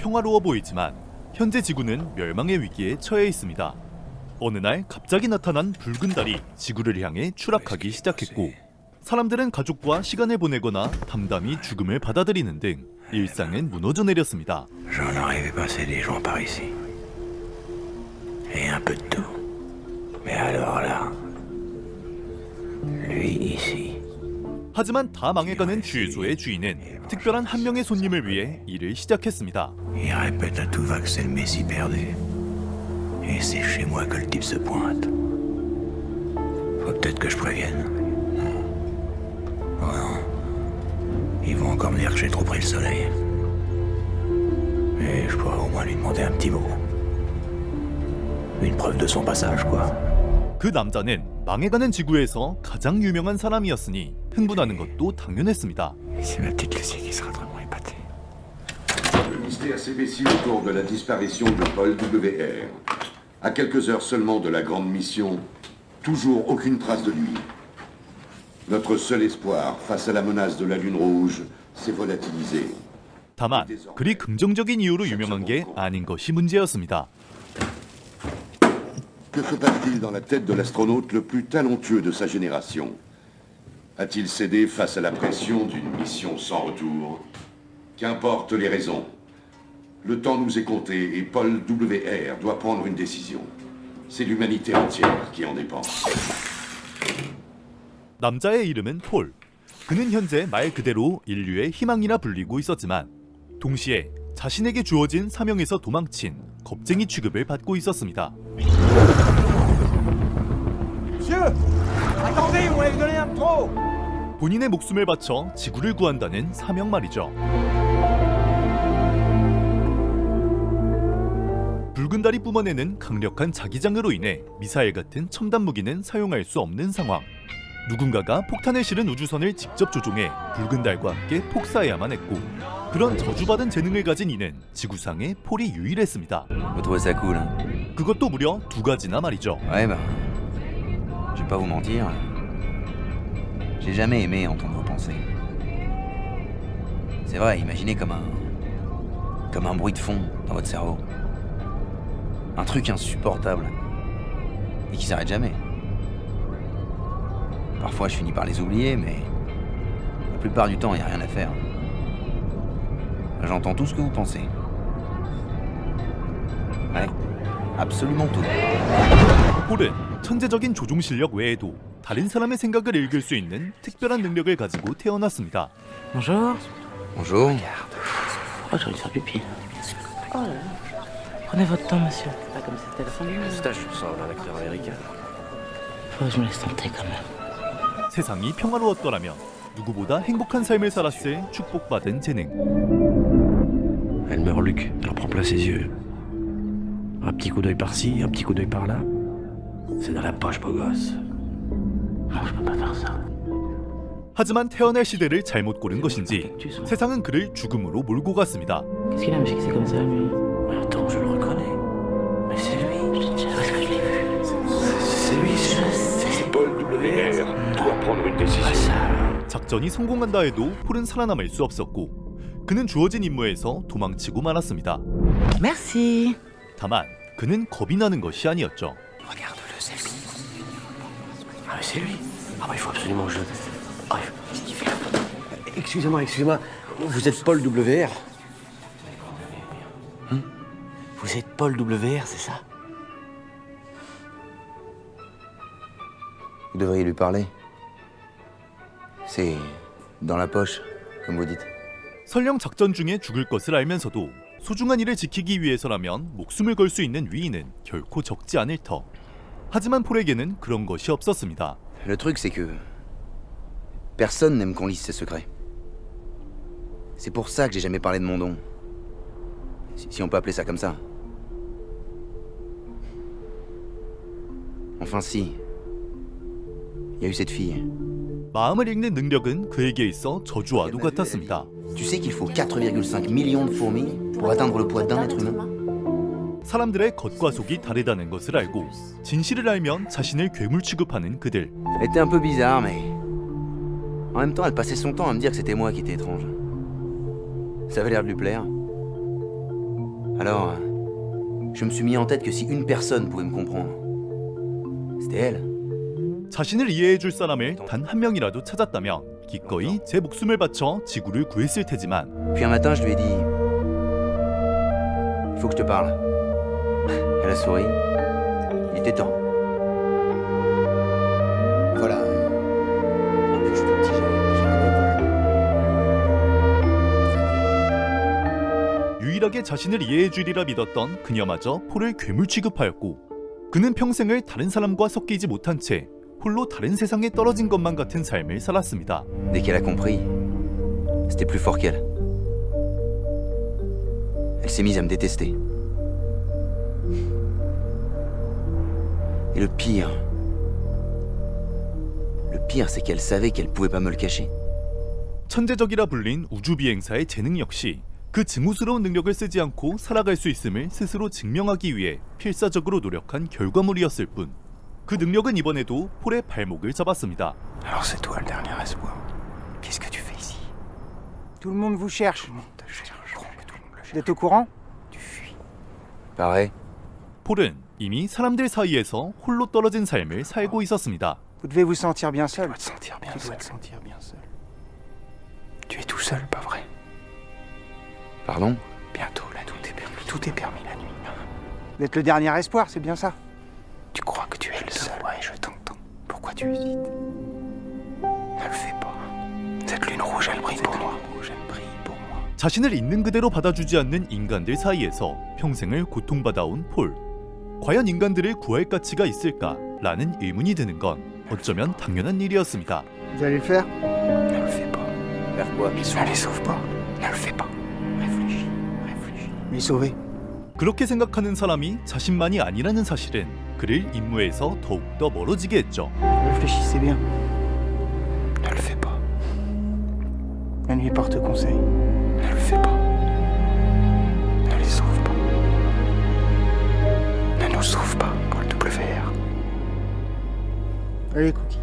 평화로워 보이지만 현재 지구는 멸망의 위기에 처해 있습니다. 어느 날 갑자기 나타난 붉은 달이 지구를 향해 추락하기 시작했고 사람들은 가족과 시간을 보내거나 담담히 죽음을 받아들이는 등 일상은 무너져 내렸습니다. J'en arrivais passer des jours par ici. Et un peu de tout. Mais alors là, lui ici. 하지만 다 망해가는 주유소의 주인은 특별한 한 명의 손님을 위해 일을 시작했습니다. Il répète à tout va que c'est le Messie perdu. Et c'est chez moi que le type se pointe. Faut peut-être que je prévienne. Oh non. Ils vont encore me dire que j'ai trop pris le soleil. Et je pourrais au moins lui demander un petit mot. Une preuve de son passage, quoi. 그 남자는 망해가는 지구에서 가장 유명한 사람이었으니 흥분하는 것도 당연했습니다. C'est ma petite Lucie qui sera vraiment épatée. Le mystère s'épaissit autour de la disparition de Paul WR. À quelques heures seulement de la grande mission, toujours aucune trace de lui. Notre seul espoir face à la menace de la Lune Rouge s'est volatilisé. 다만 그리 긍정적인 이유로 유명한 게 아닌 것이 문제였습니다. Que se passe-t-il dans la tête de l'astronaute le plus talentueux de sa génération? A-t-il cédé face à la pression d'une mission sans retour? Qu'importent les raisons. Le temps nous est compté et Paul WR doit prendre une décision. C'est l'humanité entière qui en dépend. 남자의 이름은 폴. 그는 현재 말 그대로 인류의 희망이라 불리고 있었지만 동시에 자신에게 주어진 사명에서 도망친 겁쟁이 취급을 받고 있었습니다. 본인의 목숨을 바쳐 지구를 구한다는 사명 말이죠. 붉은 달이 뿜어내는 강력한 자기장으로 인해 미사일 같은 첨단 무기는 사용할 수 없는 상황. 누군가가 폭탄을 실은 우주선을 직접 조종해 붉은 달과 함께 폭사해야만 했고 그런 저주받은 재능을 가진 이는 지구상의 폴이 유일했습니다. Vous trouvez ça cool, hein? 그것도 무려 두 가지나 말이죠. Ouais, ben. Je vais pas vous mentir. J'ai jamais aimé entendre vos pensées. C'est vrai, imaginez comme un bruit de fond dans votre cerveau. Un truc insupportable. Et qui s'arrête jamais. Parfois, je finis par les oublier, mais la plupart du temps, il n'y a rien à faire. J'entends tout ce que vous pensez. Ouais, absolument tout. 폴은 천재적인 조종 실력 외에도 다른 사람의 생각을 읽을 수 있는 특별한 능력을 가지고 태어났습니다. Bonjour. Bonjour. Oh, j'ai envie de faire pipi. Oh là là. Prenez votre temps, monsieur. Pas comme si c'était la fin du monde. Stage sur ça d'un acteur américain. Faut que je me laisse tenter quand même. 세상이 평화로웠더라면 누구보다 행복한 삶을 살았을 축복받은 재능. Elle meurt, Luc. Elle reprend plein ses yeux. Un petit coup d'œil par-ci, un petit coup d'œil par-là. C'est dans la poche, beau gosse. Non, je peux pas faire ça. 하지만 태어날 시대를 잘못 고른 것인지 세상은 그를 죽음으로 몰고 갔습니다. Qu'est-ce qu'il a à me fixer comme ça, lui? Attends, je le reconnais. Mais c'est lui. Je sais pas ce que je l'ai vu. C'est lui, c'est Paul WR. Doit prendre une décision. 작전이 성공한다 해도 폴은 살아남을 수 없었고 그는 주어진 임무에서 도망치고 말았습니다. Merci. 다만 그는 겁이 나는 것이 아니었죠. Regarde-le, c'est lui. Ah, mais c'est lui. Ah, bah, il faut absolument que je le... Ah, il fait la photo. Excusez-moi. Vous êtes Paul WR? Vous êtes Paul WR, c'est ça? Vous devriez lui parler. C'est dans la poche, comme vous dites. 설령 작전 중에 죽을 것을 알면서도 소중한 일을 지키기 위해서라면 목숨을 걸 수 있는 위인은 결코 적지 않을 터. 하지만 폴에게는 그런 것이 없었습니다. Le truc, c'est que personne n'aime qu'on lise ses secrets. C'est pour ça que j'ai jamais parlé de mon don. Si on peut appeler ça comme ça. Enfin si. Il y a eu cette fille. 마음을 읽는 능력은 그에게 있어 저주와도 같았습니다. Tu sais qu'il faut 4,5 millions de fourmis pour atteindre le poids d'un être humain? 사람들의 겉과 속이 다르다는 것을 알고 진실을 알면 자신을 괴물 취급하는 그들. Elle était un peu bizarre, mais en même temps, elle passait son temps à me dire que c'était moi qui étais étrange. Ça avait l'air de lui plaire. Alors, je me suis mis en tête que si une personne pouvait me comprendre, c'était elle. 자신을 이해해줄 사람을 단 한 명이라도 찾았다면 기꺼이 제 목숨을 바쳐 지구를 구했을 테지만 Puis un matin, je lui ai dit, il faut que je te parle. Elle a souri. Il était temps. Voilà. Depuis que je suis tout petit, j'ai un gros 유일하게 자신을 이해해주리라 믿었던 그녀마저 폴을 괴물 취급하였고 그는 평생을 다른 사람과 섞이지 못한 채 홀로 다른 세상에 떨어진 것만 같은 삶을 살았습니다. Dès qu'elle a compris, c'était plus fort qu'elle. Elle s'est mise à me détester. Et le pire, c'est qu'elle savait qu'elle pouvait pas me le cacher. 천재적이라 불린 우주비행사의 재능 역시 그 증오스러운 능력을 쓰지 않고 살아갈 수 있음을 스스로 증명하기 위해 필사적으로 노력한 결과물이었을 뿐. 그 능력은 이번에도 폴의 발목을 잡았습니다. Alors c'est toi le dernier espoir. Qu'est-ce que tu fais ici? Tout le monde vous cherche. Tout le monde te cherche. Vous êtes au courant? Tu fuis. Pareil. 폴은 이미 사람들 사이에서 홀로 떨어진 삶을 살고 있었습니다. Vous devez vous sentir bien Tu seul. dois te sentir bien Tu seul. dois te sentir bien seul. Tu es tout seul, pas vrai? Pardon? Bientôt, là, tout est permis. Tout est permis la nuit. Vous êtes le dernier espoir, c'est bien ça? Tu crois que tu es le seul? Ouais, je t'entends. Pourquoi tu hésites? Ne le fais pas. Cette lune rouge, elle brille pour moi. Elle brille pour moi. 자신을 있는 그대로 받아주지 않는 인간들 사이에서 평생을 고통받아온 폴. 과연 인간들을 구할 가치가 있을까라는 의문이 드는 건 어쩌면 당연한 일이었습니다. Vous allez le faire? Ne le fais pas. Faire quoi? Ne les sauve pas. Ne le fais pas. Réfléchis. Réfléchis. Lui sauver. 그렇게 생각하는 사람이 자신만이 아니라는 사실은 그를 임무에서 더욱더 멀어지게 했죠. Réfléchissez bien. Ne le fais pas. La nuit porte conseil. Ne le fais pas. Ne les sauve pas. Ne nous sauve pas, Paul WR. Allez, Cookie.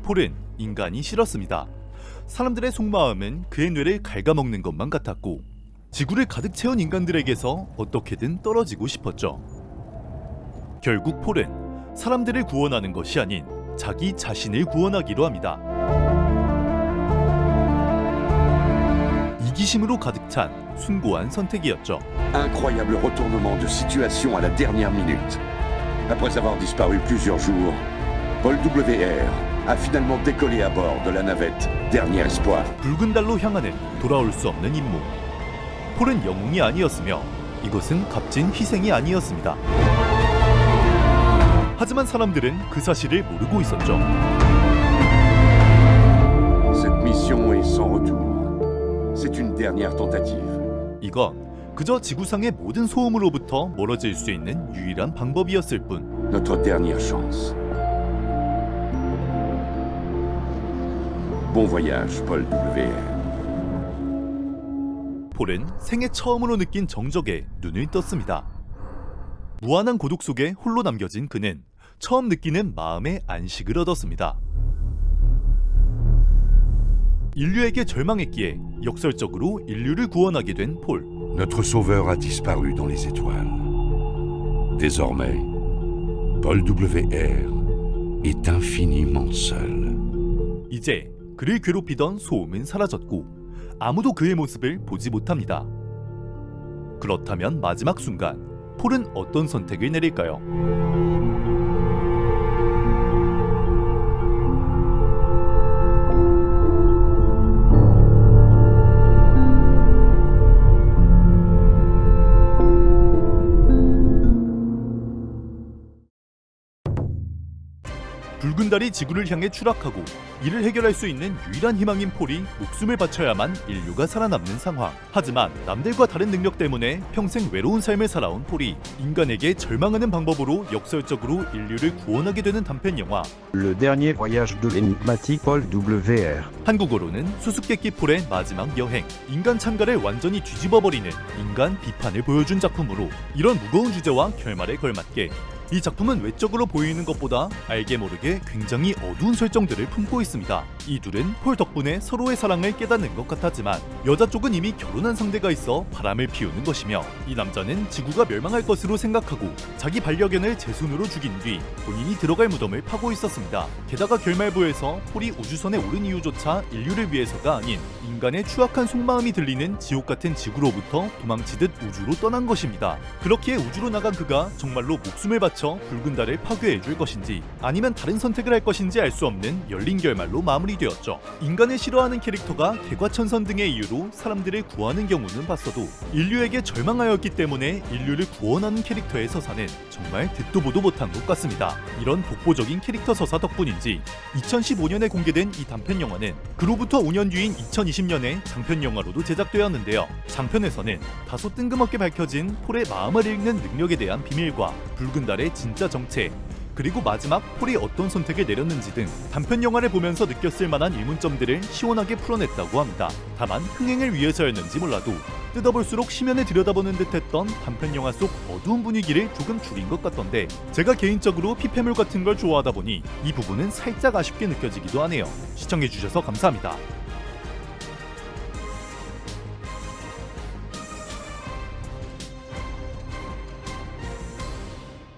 폴은 인간이 싫었습니다. 사람들의 속마음은 그의 뇌를 갉아먹는 것만 같았고 지구를 가득 채운 인간들에게서 어떻게든 떨어지고 싶었죠. 결국 폴은 사람들을 구원하는 것이 아닌 자기 자신을 구원하기로 합니다. 이기심으로 가득 찬 숭고한 선택이었죠. Incroyable retournement de situation à la dernière minute. Après avoir disparu plusieurs jours, Paul WR a finalement décollé à bord de la navette Dernier Espoir. 붉은 달로 향하는 돌아올 수 없는 임무. 폴은 영웅이 아니었으며 이것은 값진 희생이 아니었습니다. 하지만 사람들은 그 사실을 모르고 있었죠. Cette mission est sans retour. C'est une dernière tentative. 이건 그저 지구상의 모든 소음으로부터 멀어질 수 있는 유일한 방법이었을 뿐. Notre dernière chance. Bon voyage, Paul WR. 폴은 생애 처음으로 느낀 정적에 눈을 떴습니다. 무한한 고독 속에 홀로 남겨진 그는 처음 느끼는 마음의 안식을 얻었습니다. 인류에게 절망했기에 역설적으로 인류를 구원하게 된 폴. Notre sauveur a disparu dans les étoiles. Désormais, Paul WR est infiniment seul. 이제 그를 괴롭히던 소음은 사라졌고 아무도 그의 모습을 보지 못합니다. 그렇다면 마지막 순간 폴은 어떤 선택을 내릴까요? 붉은 달이 지구를 향해 추락하고 이를 해결할 수 있는 유일한 희망인 폴이 목숨을 바쳐야만 인류가 살아남는 상황. 하지만 남들과 다른 능력 때문에 평생 외로운 삶을 살아온 폴이 인간에게 절망하는 방법으로 역설적으로 인류를 구원하게 되는 단편 영화. Le dernier voyage de l'énigmatique Paul WR. 한국어로는 수수께끼 폴의 마지막 여행. 인간 창가를 완전히 뒤집어버리는 인간 비판을 보여준 작품으로 이런 무거운 주제와 결말에 걸맞게 이 작품은 외적으로 보이는 것보다 알게 모르게 굉장히 어두운 설정들을 품고 있습니다. 이 둘은 폴 덕분에 서로의 사랑을 깨닫는 것 같았지만 여자 쪽은 이미 결혼한 상대가 있어 바람을 피우는 것이며 이 남자는 지구가 멸망할 것으로 생각하고 자기 반려견을 제 손으로 죽인 뒤 본인이 들어갈 무덤을 파고 있었습니다. 게다가 결말부에서 폴이 우주선에 오른 이유조차 인류를 위해서가 아닌 인간의 추악한 속마음이 들리는 지옥 같은 지구로부터 도망치듯 우주로 떠난 것입니다. 그렇기에 우주로 나간 그가 정말로 목숨을 바쳐 붉은 달을 파괴해 줄 것인지 아니면 다른 선택을 할 것인지 알 수 없는 열린 결말로 마무리되었죠. 인간을 싫어하는 캐릭터가 개과천선 등의 이유로 사람들을 구하는 경우는 봤어도 인류에게 절망하였기 때문에 인류를 구원하는 캐릭터의 서사는 정말 듣도 보도 못한 것 같습니다. 이런 독보적인 캐릭터 서사 덕분인지 2015년에 공개된 이 단편 영화는 그로부터 5년 뒤인 2020년에 장편 영화로도 제작되었는데요. 장편에서는 다소 뜬금없게 밝혀진 폴의 마음을 읽는 능력에 대한 비밀과 붉은 달의 진짜 정체, 그리고 마지막 폴이 어떤 선택을 내렸는지 등 단편 영화를 보면서 느꼈을 만한 의문점들을 시원하게 풀어냈다고 합니다. 다만 흥행을 위해서였는지 몰라도 뜯어볼수록 심연에 들여다보는 듯했던 단편 영화 속 어두운 분위기를 조금 줄인 것 같던데 제가 개인적으로 피폐물 같은 걸 좋아하다 보니 이 부분은 살짝 아쉽게 느껴지기도 하네요. 시청해주셔서 감사합니다.